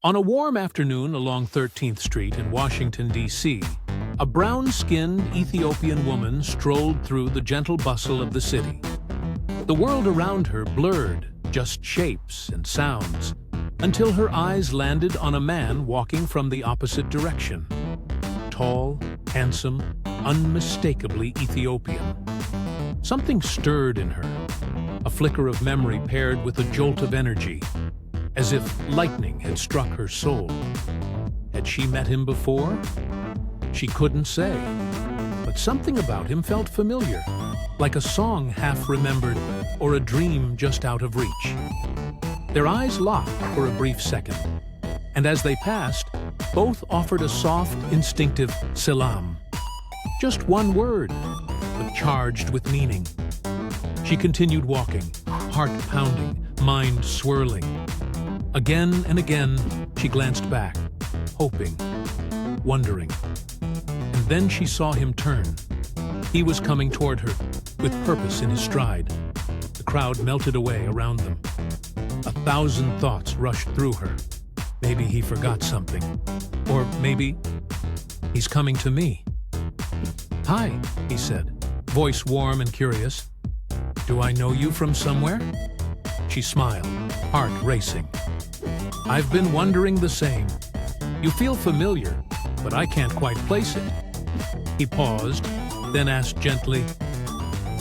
On a warm afternoon along 13th Street in Washington, D.C., a brown-skinned Ethiopian woman strolled through the gentle bustle of the city. The world around her blurred, just shapes and sounds, until her eyes landed on a man walking from the opposite direction. Tall, handsome, unmistakably Ethiopian. Something stirred in her, a flicker of memory paired with a jolt of energy, as if lightning had struck her soul. Had she met him before? She couldn't say, but something about him felt familiar, like a song half-remembered or a dream just out of reach. Their eyes locked for a brief second, and as they passed, both offered a soft, instinctive salam. Just one word, but charged with meaning. She continued walking, heart pounding, mind swirling. Again and again, she glanced back, hoping, wondering. And then she saw him turn. He was coming toward her, with purpose in his stride. The crowd melted away around them. 1,000 thoughts rushed through her. Maybe he forgot something. Or maybe he's coming to me. "Hi," he said, voice warm and curious. "Do I know you from somewhere?" She smiled, heart racing. "I've been wondering the same. You feel familiar, but I can't quite place it." He paused, then asked gently,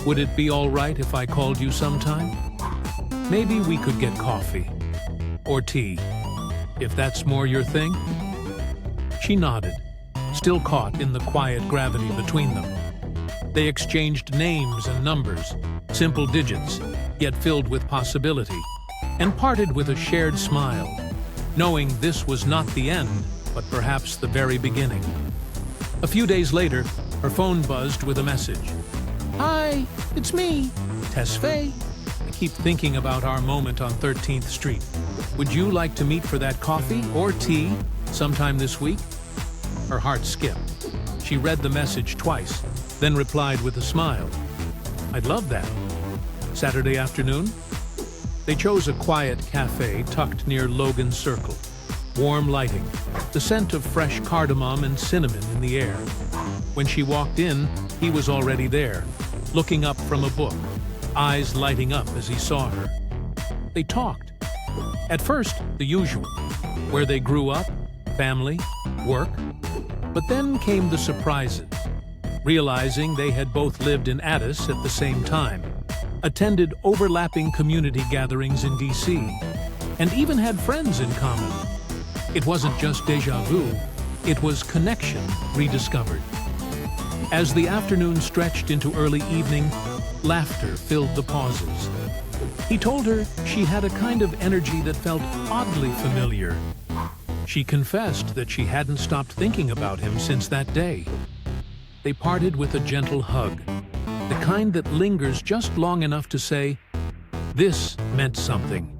"Would it be all right if I called you sometime? Maybe we could get coffee. Or tea, if that's more your thing?" She nodded, still caught in the quiet gravity between them. They exchanged names and numbers, simple digits, yet filled with possibility, and parted with a shared smile, knowing this was not the end, but perhaps the very beginning. A few days later, her phone buzzed with a message. "Hi, it's me, Tesfaye. I keep thinking about our moment on 13th Street. Would you like to meet for that coffee or tea sometime this week?" Her heart skipped. She read the message twice, then replied with a smile. "I'd love that. Saturday afternoon?" They chose a quiet cafe tucked near Logan Circle. Warm lighting, the scent of fresh cardamom and cinnamon in the air. When she walked in, he was already there, looking up from a book, eyes lighting up as he saw her. They talked. At first, the usual, where they grew up, family, work. But then came the surprises, realizing they had both lived in Addis at the same time, attended overlapping community gatherings in D.C., and even had friends in common. It wasn't just déjà vu, it was connection rediscovered. As the afternoon stretched into early evening, laughter filled the pauses. He told her she had a kind of energy that felt oddly familiar. She confessed that she hadn't stopped thinking about him since that day. They parted with a gentle hug, the kind that lingers just long enough to say, "This meant something."